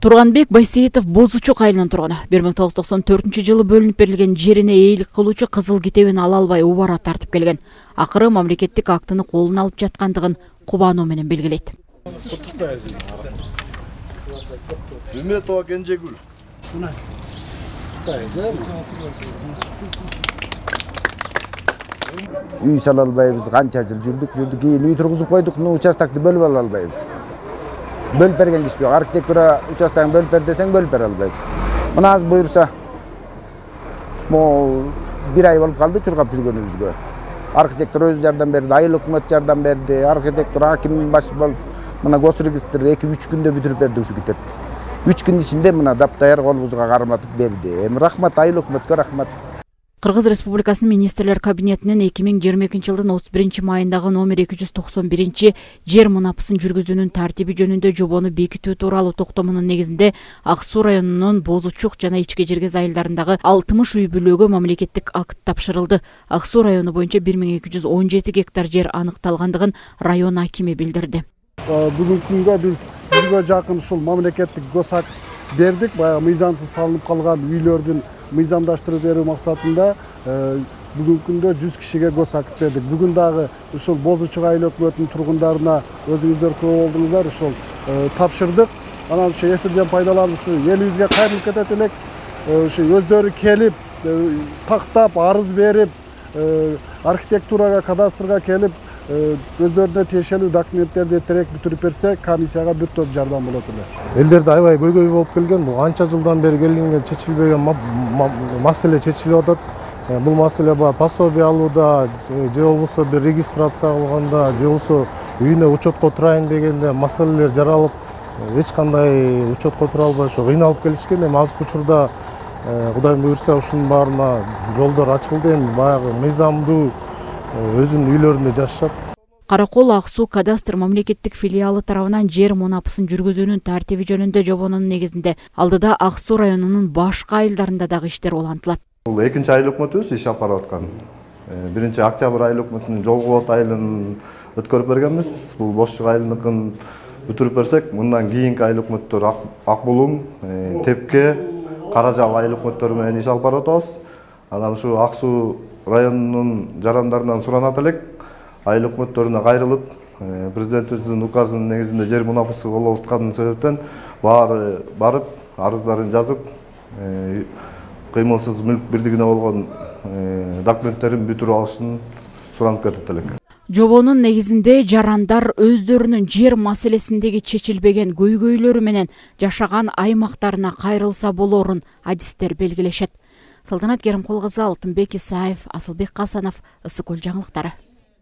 Турганбек Байсейитов Бозучук айылынын тургуну. 1994-жылы бөлүнүп берилген жерине ээлик кылуучу кызыл китебин ала албай убара тартып келген. Акыры мамлекеттик актыны колуна алып жаткандыгын кубануу менен белгилейт. Үмметова Кенжегүл. Үй сала албайбыз, канча жыл жүрдүк, кийин үй тургузуп койдук, участокты бөлүп ала албайбыз. Бөлүп берген киши жок. Архитектура участогун бөлүп бер десең бөлүп бере албайт. Мына азыр буйрса, могу 1 ай болуп калды чуркап жүргөнүбүзгө. Архитектор өзү жардам берди, айыл өкмөт жардам берди, архитектор аким баш болуп, мына госрегистр 2-3 күндө бүтүрүп берди ушул китепти. 3 күн ичинде мына таптаяр колубузга карматып берди. Эми рахмат, айыл өкмөткө рахмат. Кыргыз Республикасынын министрлер кабинетинин 2022 жылдын 31 майындагы номер 291 жер мунапысын жүргүзүүнүн тартиби жөнүндө жобону бекитүү тууралуу токтомунун негизинде Ак Суу районунун Бозучук жана Ичке Жергез айылдарындагы 60 үй бүлөгө мамлекеттик акт тапшырылды. Ак Суу району боюнча 1217 гектар жер аныкталгандыгын район акими билдирди. Бүгүнкү күнгө биз 100га жакын ушул мамлекеттик госакт бердик. Баягы мыйзамсыз салынып калган үйлөрдүн мыйзамдаштыруу берүү максатында бүгүнкү күндө 100 кишиге госакт бердик. Бүгүн дагы ушул Бозучук айыл өкмөтүнүн тургундарына өзүңүздөр күбө болдуңуздар, ушул тапшырдык. Анан ушул эфирден пайдаланып ушу элибизге кайрылып кетет элек. Ушу өздөрү келип, тактап, арыз берип, архитектурага, кадастрга келип, өздөрүнө тиешелүү документтерди эртерээк бүтүрүп берсе, комиссияга бир топ жардам болот эле. Элдерде аябай көйгөй болуп келген, бул анча жылдан бери келинген чечилбеген маселе чечилип атат. Бул маселе пособие алууда, же болбосо бир регистрация кылганда, же болбосо үйүнө учетко турайын дегенде маселелер жаралып, эч кандай учетко тура албай ошо кыйналып келишкен. Эми азыркы учурда Кудайым буйрса ушунун баарына жолдор ачылды, эми баягы мыйзамдуу өзүнүн үйлөрүндө жашашат. Каракол Ак Суу кадастр мамлекеттик филиалы тарабынан жер мунапысын жүргүзүүнүн тартиби жөнүндө жобонун негизинде алдыда Ак Суу районунун башка айылдарында дагы иштер улантылат. Бул экинчи айыл өкмөтүбүз иш алып барып аткан. 1-октябрь айыл өкмөтүнүн Жолгобот айылын өткөрүп бергенбиз. Бул Бозчук айылыныкын бүтүрүп берсек, мындан кийинки айыл өкмөттөр Ак Булуң, Тепке, Каражал айыл өкмөттөрү менен иш алып барып атабыз. Анан ушу Ак Суу районунун жарандарынан суранат элек, айыл өкмөттөрүнө кайрылып, президентибиздин указынын негизинде жер мунапысы болуп аткан себептен баары барып, арыздарын жазып, кыймылсыз мүлк бирдигине болгон документтерин бүтүрүп алышын суранып кетет элек. Жобонун негизинде жарандар өздөрүнүн жер маселесиндеги чечилбеген көйгөйлөрү менен жашаган аймактарына кайрылса болорун адистер белгилешет. Салтанат Керимкулкызы, Алтынбек Исаев, Асылбек Касанов, Ысык Көл жаңылыктары.